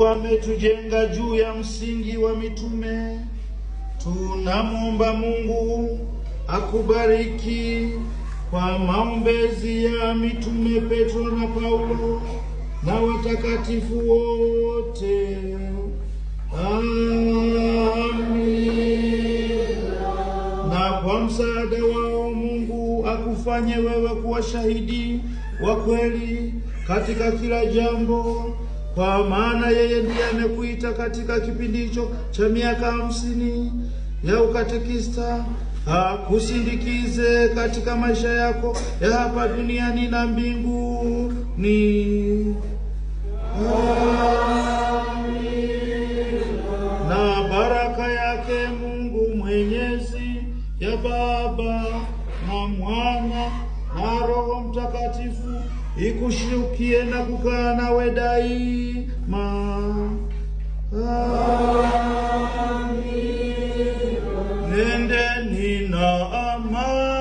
Ametujenga juu ya msingi wa mitume. Tunamwomba Mungu akubariki kwa maombezi ya mitume Petro na Paulo na watakatifu wote. Na kwa msaada wao Mungu akufanye wewe kuwa shahidi wa kweli katika kila jambo, kwa maana yeye ndiye amekuita katika kipindi hicho cha miaka 50 ya ukatekista, akusindikize katika maisha yako ya hapa duniani na mbinguni. Na baraka yake Mungu Mwenyezi, ya Baba na Mwana na Roho Mtakatifu ikushukie na kukaa nawe daima. Amen. Nendeni na amani.